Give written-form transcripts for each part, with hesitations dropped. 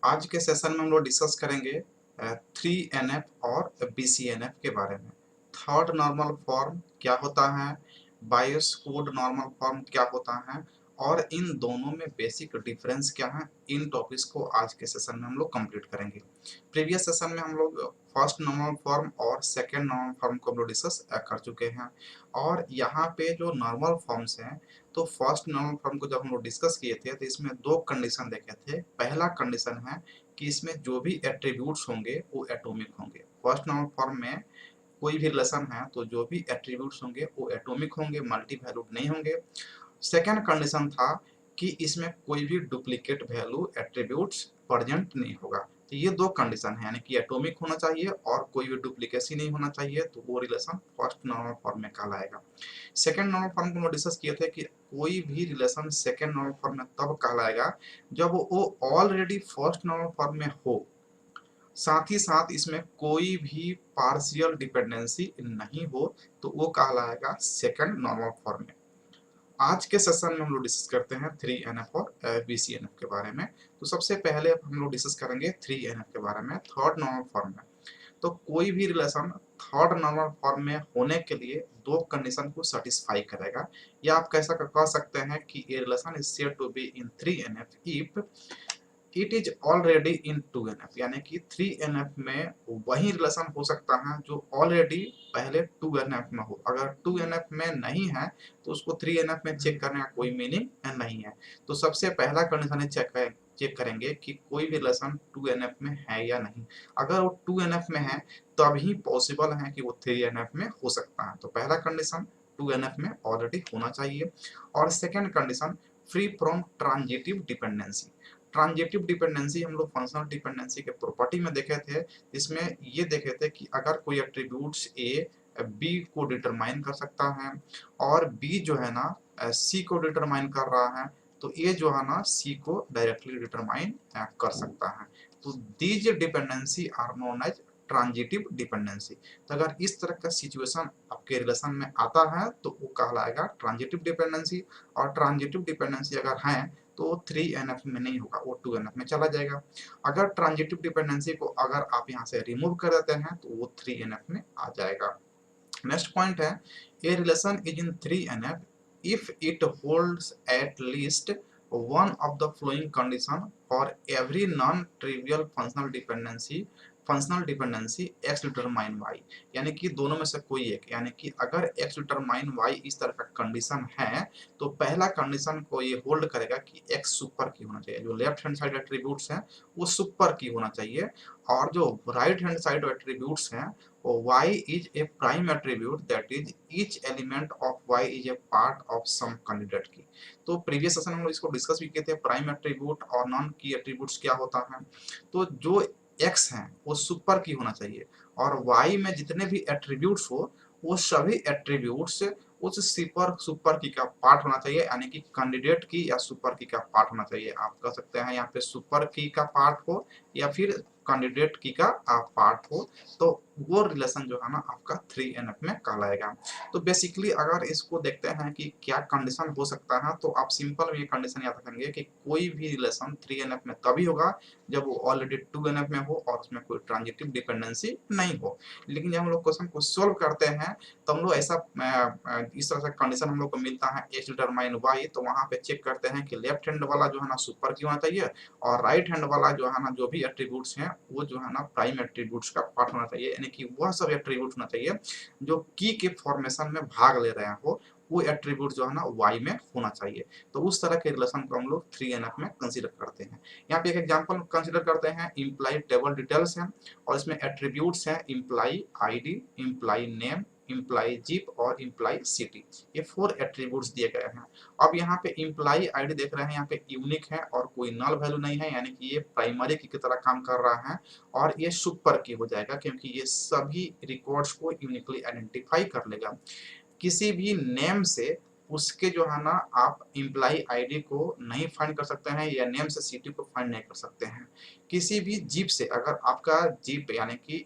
आज के सेशन में हम लोग डिस्कस करेंगे 3NF और BCNF के बारे में। थर्ड नॉर्मल फॉर्म क्या होता है, बायस कोड नॉर्मल फॉर्म क्या होता है और इन दोनों में बेसिक डिफरेंस क्या है, इन टॉपिक्स को आज के सेशन में हम लोग कंप्लीट करेंगे। प्रीवियस सेशन में हम लोग फर्स्ट नॉर्मल फॉर्म और सेकेंड नॉर्मल फॉर्म को हम लोग डिस्कस कर चुके हैं। और यहाँ पे जो नॉर्मल फॉर्म्स हैं, तो फर्स्ट नॉर्मल फॉर्म को जब हम लोग डिस्कस किए थे तो इसमें दो कंडीशन देखे थे। पहला कंडीशन है कि इसमें जो भी एट्रीब्यूट्स होंगे वो एटॉमिक होंगे। फर्स्ट नॉर्मल फॉर्म में कोई भी रिलेशन है तो जो भी एट्रीब्यूट्स होंगे वो एटॉमिक होंगे, मल्टी वैल्यूड नहीं होंगे। सेकेंड कंडीशन था कि इसमें कोई भी डुप्लीकेट वैल्यू एट्रीब्यूट्स प्रेजेंट नहीं होगा। तो ये दो कंडीशन है, यानी कि एटॉमिक होना चाहिए और कोई भी डुप्लीकेसी नहीं होना चाहिए, तो वो रिलेशन फर्स्ट नॉर्मल फॉर्म में कहलाएगा। सेकेंड नॉर्मल फॉर्म को हम डिस्कस किए थे कि कोई भी रिलेशन सेकेंड नॉर्मल फॉर्म में तब कहलाएगा जब वो ऑलरेडी फर्स्ट नॉर्मल फॉर्म में हो, साथ ही साथ इसमें कोई भी पार्शियल डिपेंडेंसी नहीं हो, तो वो कहलाएगा सेकेंड नॉर्मल फॉर्म में। आज के सेशन में हम लोग डिस्कस करते हैं 3NF और BCNF के बारे में। तो सबसे पहले हम लोग डिस्कस करेंगे 3NF के बारे में, थर्ड नॉर्मल फॉर्म में। तो कोई भी रिलेशन थर्ड नॉर्मल फॉर्म में होने के लिए दो कंडीशन को सेटिस्फाई करेगा, या आप कैसा कह सकते हैं कि ये relation is said to be in 3NF if it is already in 2NF, यानी कि 3NF में वही रिलेशन हो सकता है जो ऑलरेडी पहले 2NF में हो। अगर 2NF में नहीं है तो उसको 3NF में चेक करने का कोई मीनिंग नहीं है। तो सबसे पहला कंडीशन चेक करेंगे कि कोई भी रिलेशन 2NF में है या नहीं। अगर वो 2NF में है तभी पॉसिबल है कि वो 3NF में हो सकता है। तो पहला कंडीशन 2NF में ऑलरेडी होना चाहिए। और second condition free from transitive dependency. Transitive dependency हम लोग फंक्शनल डिपेंडेंसी के प्रॉपर्टी में देखे थे, जिसमें ये देखे थे कि अगर कोई एट्रीब्यूट्स ए बी को डिटरमाइन कर सकता है और बी जो है ना सी को डिटरमाइन कर रहा है, तो ए जो है ना सी को डायरेक्टली डिटरमाइन कर सकता है। तो these dependency are known as transitive dependency. तो अगर इस तरह का सिचुएशन आपके रिलेशन में आता है तो वो कहलाएगा ट्रांजिटिव डिपेंडेंसी। और ट्रांजिटिव डिपेंडेंसी अगर है तो 3NF में नहीं होगा, वो 2NF में चला जाएगा। अगर ट्रांजिटिव डिपेंडेंसी को अगर आप यहाँ से रिमूव कर देते हैं तो वो 3NF में आ जाएगा। नेक्स्ट पॉइंट है, A relation is in 3NF if it holds at least one of the following condition for every non-trivial functional dependency x determine y। यानी कि दोनों में से कोई एक, यानी कि अगर x determine y इस तरह का कंडीशन है तो पहला कंडीशन को ये होल्ड करेगा कि x सुपर की होना चाहिए, जो लेफ्ट हैंड साइड एट्रीब्यूट्स हैं वो सुपर की होना चाहिए, और जो राइट हैंड साइड एट्रीब्यूट्स हैं y is a prime attribute, that is each element of y is a part of some candidate की। तो प्रीवियस सेशन में हम लोग इसको डिस्कस भी किए थे, प्राइम एट्रीब्यूट और नॉन की एट्रीब्यूट्स क्या होता है। तो जो x है वो सुपर की होना चाहिए और y में जितने भी एट्रीब्यूट्स हो वो सभी एट्रीब्यूट्स उस सुपर की का पार्ट होना चाहिए, यानी कि कैंडिडेट की या सुपर की का पार्ट होना चाहिए। आप कह सकते हैं यहाँ पे सुपर की का पार्ट हो या फिर कैंडिडेट की का पार्ट हो, तो वो रिलेशन जो है ना आपका 3NF में कहलाएगा। तो बेसिकली अगर इसको देखते हैं कि क्या कंडीशन हो सकता है, तो आप सिंपल ये कंडीशन याद रखेंगे कि कोई भी रिलेशन 3NF में तभी होगा जब वो ऑलरेडी 2NF में हो और उसमें कोई ट्रांजिटिव डिपेंडेंसी नहीं हो। लेकिन जब हम लोग क्वेश्चन को सोल्व करते हैं तो हम लोग ऐसा इस तरह से कंडीशन हम लोग को मिलता है x डिटरमाइन y, तो वहां पे चेक करते हैं कि लेफ्ट हैंड वाला जो है ना सुपर की होना चाहिए और राइट हैंड वाला जो है ना जो भी एट्रीब्यूट्स हैं वो जो है ना प्राइम एट्रीब्यूट्स का पार्ट होना चाहिए, यानी कि वह सब एट्रीब्यूट होना चाहिए जो की के फॉर्मेशन में भाग ले रहे हो, वो एट्रीब्यूट जो है ना y में होना चाहिए। तो उस तरह के रिलेशन को हम लोग 3NF में कंसीडर करते हैं। यहाँ पे एक एग्जांपल कंसीडर करते हैं, इम्प्लाई टेबल डिटेल्स हैं और इसमें एट्रीब्यूट्स हैं imply ID, imply name, imply zip और इम्प्लाई सिटी। ये 4 एट्रीब्यूट्स दिए गए हैं। अब यहाँ पे इम्प्लाई आईडी देख रहे हैं, यहाँ पे यूनिक है और कोई नल वैल्यू नहीं है, यानी कि ये प्राइमरी की तरह काम कर रहा है और ये सुपर की हो जाएगा क्योंकि ये सभी रिकॉर्ड्स को यूनिकली आइडेंटिफाई कर लेगा। किसी भी नेम से उसके जो है ना आप इम्प्लाई आईडी को नहीं फाइंड कर सकते हैं या नेम से सिटी को फाइंड नहीं कर सकते हैं। किसी भी जिप से अगर आपका जिप यानी कि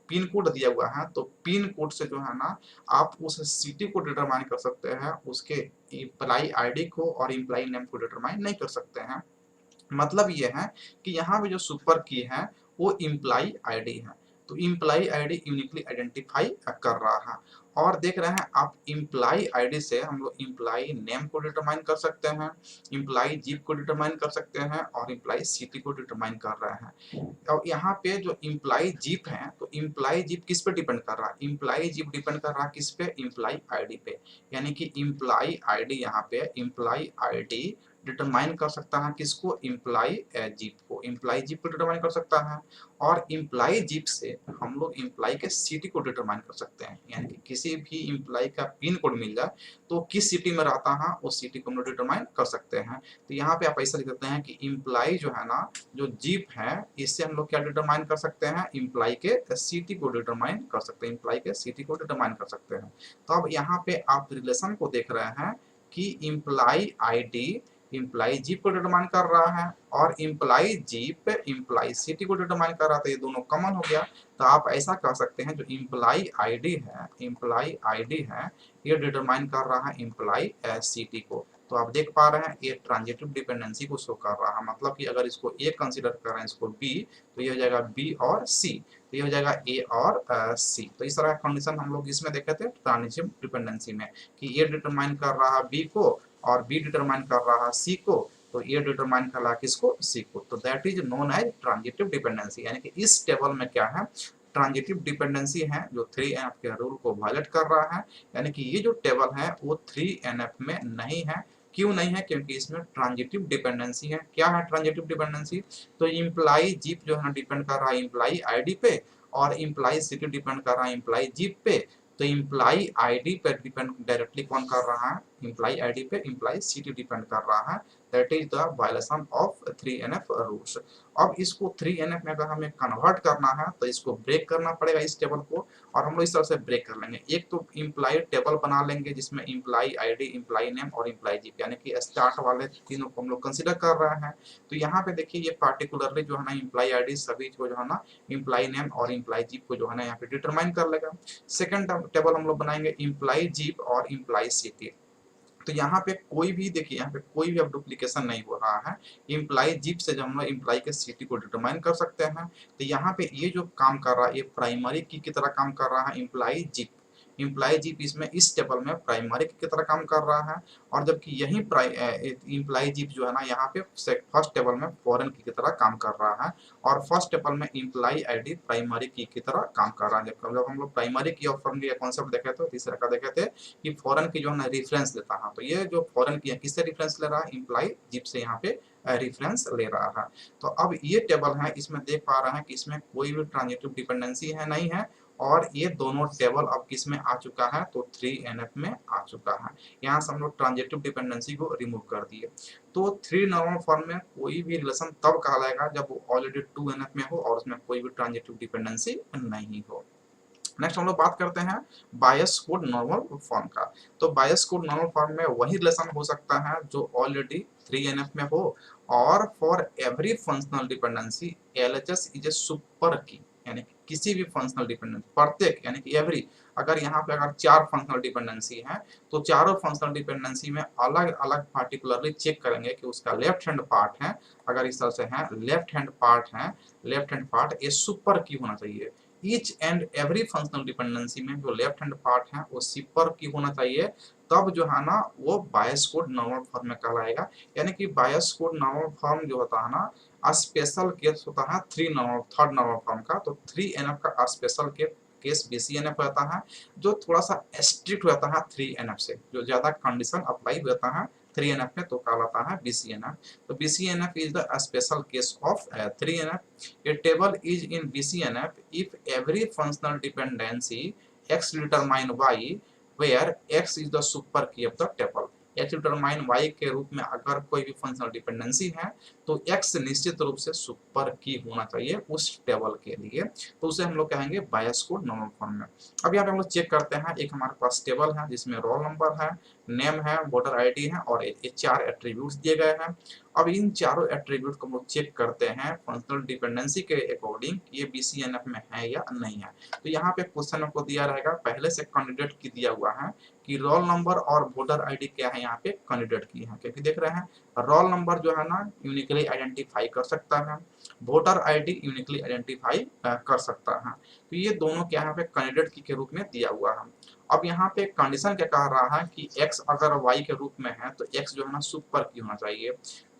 पिन कोड दिया हुआ है तो पिन कोड से जो है ना आप उस सिटी को डिटरमाइन कर सकते हैं, उसके इम्प्लाई आईडी को और इम्प्लाई नेम को डिटरमाइन नहीं कर सकते हैं। मतलब ये है कि यहाँ पे जो सुपर की है वो इम्प्लाई आईडी है, तो इम्प्लाई आईडी यूनिकली आइडेंटिफाई कर रहा है। और देख रहे हैं आप इम्प्लाई आईडी से हम लोग इम्प्लाई नेम को डिटरमाइन कर सकते हैं, इम्प्लाई जीप को डिटरमाइन कर सकते हैं और इम्प्लाई सिटी को डिटरमाइन कर रहे हैं। और यहाँ पे जो इम्प्लाई जीप है, तो इम्प्लाई जीप किस पे डिपेंड कर रहा है, इम्प्लाई जीप डिपेंड कर रहा है किस पे, इम्प्लाई आईडी पे। यानी कि इम्प्लाई आईडी यहाँ पे इम्प्लाई आईडी डिटरमाइन कर सकता है किसको, इम्प्लाई जीप को, इम्प्लाई जीप को डिटरमाइन कर सकता है। और इम्प्लाई जीप से हम लोग इम्प्लाई के सिटी को डिटरमाइन कर सकते हैं, यानी कि किसी भी इम्प्लाई का पिन कोड मिल जाए तो किस सिटी में रहता है उस सिटी को हम लोग डिटरमाइन कर सकते हैं। तो यहाँ पे आप ऐसा लिख देते हैं कि इम्प्लाई जो है ना, जो जीप है, इससे हम लोग क्या डिटरमाइन कर सकते हैं, इम्प्लाई के सिटी को डिटरमाइन कर सकते हैं, इम्प्लाई के सिटी को डिटरमाइन कर सकते हैं। तो अब यहाँ पे आप रिलेशन को देख रहे हैं कि इम्प्लाई आईडी इम्प्लाई जीप को डिटरमाइन कर रहा है और इम्प्लाई जीप इम्प्लाई सिटी को डिटरमाइन कर रहा था, ये दोनों कॉमन हो गया। तो आप ऐसा कह सकते हैं जो इम्प्लाई आईडी है, इम्प्लाई आईडी है, ये डिटरमाइन कर रहा है इम्प्लाई सिटी को। तो आप देख पा रहे हैं ये ट्रांजिटिव डिपेंडेंसी को शो कर रहा है, मतलब कि अगर इसको ए कंसीडर कर रहे हैं, इसको बी, तो ये हो जाएगा बी और सी, तो ये हो जाएगा ए और सी। तो इस तरह का कंडीशन हम लोग इसमें देखे थे ट्रांजिटिव डिपेंडेंसी में, कि ये डिटरमाइन कर रहा है बी को और बी डिटरमाइन कर रहा है सी को, तो ये डिटरमाइन कर रहा है किसको, सी को। तो that is known as transitive dependency. यानी कि इस टेबल में क्या है, ट्रांजिटिव डिपेंडेंसी है जो 3NF के रूल को वायलेट कर रहा है। यानी कि ये जो टेबल है वो 3NF में नहीं है। क्यों नहीं है, क्योंकि इसमें ट्रांजिटिव डिपेंडेंसी है। क्या है ट्रांजिटिव डिपेंडेंसी, तो इम्प्लाई जीप जो है डिपेंड कर रहा है इम्प्लाई आईडी पे और इम्प्लाई सिटी डिपेंड कर रहा है इम्प्लाई जीप पे। तो इम्प्लाई आईडी पे डिपेंड डायरेक्टली कौन कर रहा है, इम्प्लाई आईडी पे इम्प्लाई सिटी डिपेंड कर रहा है। That is the violation of 3NF rules. अब इसको 3NF में अगर हमें कन्वर्ट करना है तो इसको ब्रेक करना पड़ेगा इस टेबल को, और हम लोग इस तरह से ब्रेक कर लेंगे। एक तो इम्प्लाई टेबल बना लेंगे जिसमें इम्प्लाई आईडी, इम्प्लाई नेम और इम्प्लाई जीप, यानी कि स्टार्ट वाले तीनों को हम लोग कंसीडर कर रहे हैं। तो यहाँ पे देखिए ये पार्टिकुलरली जो है ना इम्प्लाई आईडी सभी को जो है ना इम्प्लाई नेम और इम्प्लाई जीप को जो है ना यहाँ पे डिटरमाइन कर लेगा। सेकंड टेबल हम लोग बनाएंगे इम्प्लाई जीप और इम्प्लाई सिटी। तो यहाँ पे कोई भी देखिए, यहाँ पे कोई भी अब डुप्लीकेशन नहीं हो रहा है। इम्प्लाई जीप से जब हम लोग इम्प्लाई के सिटी को डिटरमाइन कर सकते हैं। तो यहाँ पे ये जो काम कर रहा है ये प्राइमरी की तरह काम कर रहा है इम्प्लाई जीप। इम्प्लाई जीप इसमें इस टेबल में प्राइमरी की तरह काम कर रहा है, और जबकि यही इम्प्लाई जीप जो है ना यहाँ पे फर्स्ट टेबल में फॉरेन की तरह काम कर रहा है, और फर्स्ट टेबल में इम्प्लाई आईडी प्राइमरी की तरह काम कर रहा है। जब हम लोग प्राइमरी की और फॉरेन की कॉन्सेप्ट देखे थे, तीसरा का देखे थे कि फॉरेन की जो है ना रेफरेंस लेता है। तो ये जो फॉरेन की है किससे रेफरेंस ले रहा है, इम्प्लाई जीप से यहाँ पे रेफरेंस ले रहा है। तो अब ये टेबल है, इसमें देख पा रहे हैं कि इसमें कोई भी ट्रांजिटिव डिपेंडेंसी है नहीं है, और ये दोनों टेबल अब किस में आ चुका है, तो 3NF में आ चुका है। यहाँ से हम लोग ट्रांजिटिव डिपेंडेंसी को रिमूव कर दिए। तो 3 नॉर्मल फॉर्म में कोई भी रिलेशन तब कहलाएगा जब वो ऑलरेडी 2NF में हो और उसमें कोई भी ट्रांजिटिव डिपेंडेंसी नहीं हो। नेक्स्ट हम लोग बात करते हैं बायस कोड नॉर्मल फॉर्म का। तो बायस कोड नॉर्मल फॉर्म में वही रिलेशन हो सकता है जो ऑलरेडी 3NF में हो, और for every functional dependency LHS is a super की, यानी कि किसी भी फंक्शनल डिपेंडेंसी प्रत्येक, यानी कि एवरी, अगर यहाँ पे अगर 4 फंक्शनल डिपेंडेंसी है तो चारों फंक्शनल डिपेंडेंसी में अलग अलग पार्टिकुलरली चेक करेंगे कि उसका लेफ्ट हैंड पार्ट है, अगर इस तरह से है लेफ्ट हैंड पार्ट है, लेफ्ट हैंड पार्ट ये सुपर की होना चाहिए। Each and every functional dependency में जो लेफ्ट हैंड पार्ट है वो सुपर की होना चाहिए, तब जो है ना वो बायस कोड नॉर्मल फॉर्म में कहलाएगा। यानी कि बायस कोड नॉर्मल फॉर्म जो होता है ना स्पेशल केस होता है थर्ड नॉर्मल फॉर्म का। तो 3NF का स्पेशल केस BCNF रहता है, जो थोड़ा सा स्ट्रिक्ट रहता है 3NF से, जो ज्यादा कंडीशन अप्लाई होता है 3NF में, तो कहलाता है BCNF। तो BCNF is the special case of 3NF. A table is in BCNF if every functional dependency X determine Y, where X is the super key of the table. X determine Y के रूप में अगर कोई भी functional dependency है तो X निश्चित रूप से सुपर की होना चाहिए उस टेबल के लिए, तो उसे हम लोग कहेंगे बायस कोड नॉर्मल फॉर्म में। अब यहाँ पे हम लोग चेक करते हैं, एक हमारे पास टेबल है जिसमें रोल नंबर है, नेम है, वोटर आईडी है और ये 4 एट्रीब्यूट्स दिए गए हैं। अब इन चारों एट्रीब्यूट को हम लोग चेक करते हैं फंक्शनल डिपेंडेंसी के अकॉर्डिंग ये BCNF में है या नहीं है। तो यहाँ पे क्वेश्चन आपको दिया रहेगा, पहले से कैंडिडेट की दिया हुआ है कि रोल नंबर और वोटर आईडी क्या है, यहाँ पे कैंडिडेट की है, क्योंकि देख रहे हैं रोल नंबर जो है ना यूनिकली यूनिकली आइडेंटिफाई कर सकता है, वोटर आईडी यूनिकली आइडेंटिफाई कर सकता है। तो ये दोनों क्या यहाँ पे कैंडिडेट की के रूप में दिया हुआ है। अब यहाँ पे कंडीशन क्या कह रहा है कि x अगर y के रूप में है तो x जो है ना सुपर की होना चाहिए।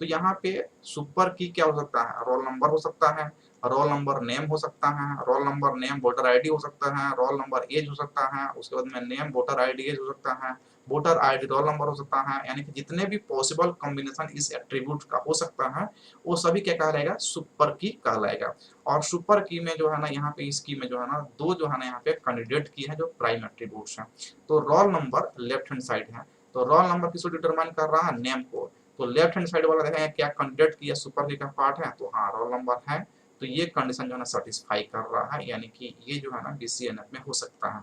तो यहाँ पे सुपर की क्या हो सकता है, रोल नंबर हो सकता है, रोल नंबर नेम हो सकता है, roll number name voter ID हो सकता है, रोल नंबर एज हो सकता है, उसके बाद में नेम वोटर आईडी एज हो सकता है, वोटर आईडी रोल नंबर हो सकता है। यानी कि जितने भी पॉसिबल कॉम्बिनेशन इस एट्रीब्यूट का हो सकता है वो सभी क्या कहलाएगा, सुपर की कहलाएगा। और सुपर की में जो है ना यहाँ पे इस की में जो है ना दो जो है ना यहाँ पे कैंडिडेट की है जो प्राइम एट्रीब्यूट्स हैं। तो roll number left hand side है, तो रोल नंबर किसको डिटरमाइन कर रहा है, नेम को। तो लेफ्ट हैंड साइड वाला देखेंगे क्या कैंडिडेट की या सुपर की का पार्ट है, तो हाँ रोल नंबर है। तो ये कंडीशन जो है ना सेटिस्फाई कर रहा है, यानी कि ये जो है ना बीसीएनएफ में हो सकता है।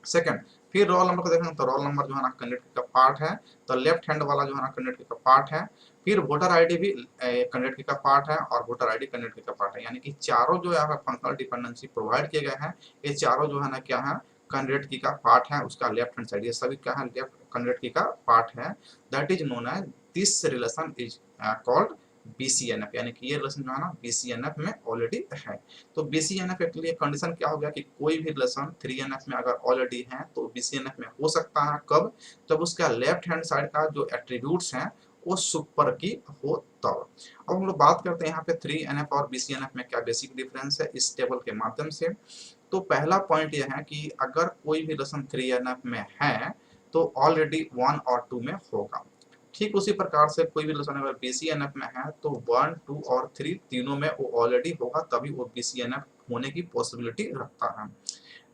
सेकंड, फिर रोल नंबर को देखेंगे तो रोल नंबर जो है ना कैंडिडेट का पार्ट है, तो लेफ्ट हैंड वाला जो है ना कैंडिडेट का पार्ट है। फिर वोटर आईडी भी कैंडिडेट का पार्ट है और वोटर आईडी कैंडिडेट का पार्ट है, यानी कि चारों जो यहाँ फंक्शनल डिपेंडेंसी प्रोवाइड किए गए हैं ये चारों जो है ना क्या है, कैंडिडेट की का पार्ट है, उसका लेफ्ट हैंड साइड, ये सभी क्या है लेफ्ट कैंडिडेट की का पार्ट है। That is known as this relation is called BCNF, यानी कि ये रिलेशन जो है ना बीसीएनएफ में ऑलरेडी है। तो बीसीएनएफ के लिए कंडीशन क्या हो गया कि कोई भी रिलेशन 3एनएफ में अगर ऑलरेडी है तो बीसीएनएफ में हो सकता है, कब, जब उसका लेफ्ट हैंड साइड का जो एट्रीब्यूट्स हैं वो सुपर की हो तब। अब हम लोग बात करते हैं यहाँ पे 3एनएफ और बीसीएनएफ में क्या बेसिक डिफरेंस है इस टेबल के माध्यम से। तो पहला पॉइंट यह है कि अगर कोई भी रिलेशन 3एनएफ में है तो ऑलरेडी 1 और 2 में होगा। ठीक उसी प्रकार से कोई भी रिलेशन अगर बीसीएनएफ में है तो 1, 2 और 3 तीनों में वो ऑलरेडी होगा, तभी वो बीसीएनएफ होने की पॉसिबिलिटी रखता है।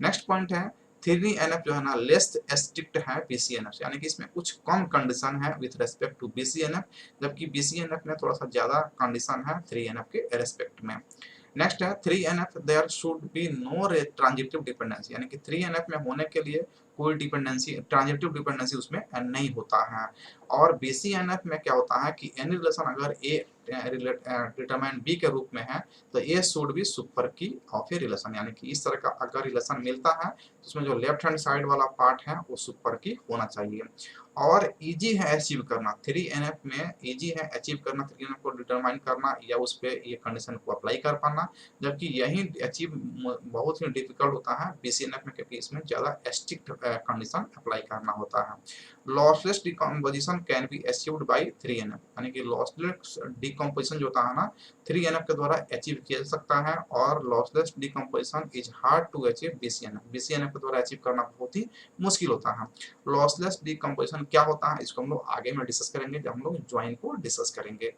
नेक्स्ट पॉइंट है 3एनएफ जो है ना लेस स्ट्रिक्ट है बीसीएनएफ से, यानी कि इसमें कुछ कम कंडीशन है विथ रेस्पेक्ट टू बीसीएनएफ, जबकि बीसीएनएफ में थोड़ा सा ज्यादा कंडीशन है 3एनएफ के रेस्पेक्ट में। नेक्स्ट है three NF there should be no transitive dependency, यानी कि 3एनएफ में होने के लिए कोई डिपेंडेंसी ट्रांजिटिव डिपेंडेंसी उसमें नहीं होता है। और बीसीएनएफ में क्या होता है कि एनी रिलेशन अगर ए डिटरमाइन बी के रूप में है तो ए शुड बी सुपर की ऑफ ए रिलेशन, यानी कि इस तरह का अगर रिलेशन मिलता है तो उसमें जो लेफ्ट हैंड साइड वाला पार्ट है वो सुपर की होना चाहिए। और इजी है अचीव करना 3एनएफ में, इजी है अचीव करना 3एनएफ को डिटरमाइन करना या उस पर ये कंडीशन को अप्लाई कर पाना, जबकि यही अचीव बहुत ही डिफिकल्ट होता है बीसीएनएफ में, क्योंकि इसमें ज़्यादा स्ट्रिक्ट कंडीशन अप्लाई करना होता है। Lossless decomposition can be achieved by three NF, यानी कि लॉसलेस डिकम्पोजिशन जो होता है ना 3एनएफ के द्वारा अचीव किया जा सकता है, और lossless decomposition is hard to achieve BCNF, BCNF के द्वारा अचीव करना बहुत ही मुश्किल होता है। लॉसलेस डिकम्पोजिशन क्या होता है इसको हम लोग आगे में डिस्कस करेंगे जब हम लोग ज्वाइन को डिस्कस करेंगे।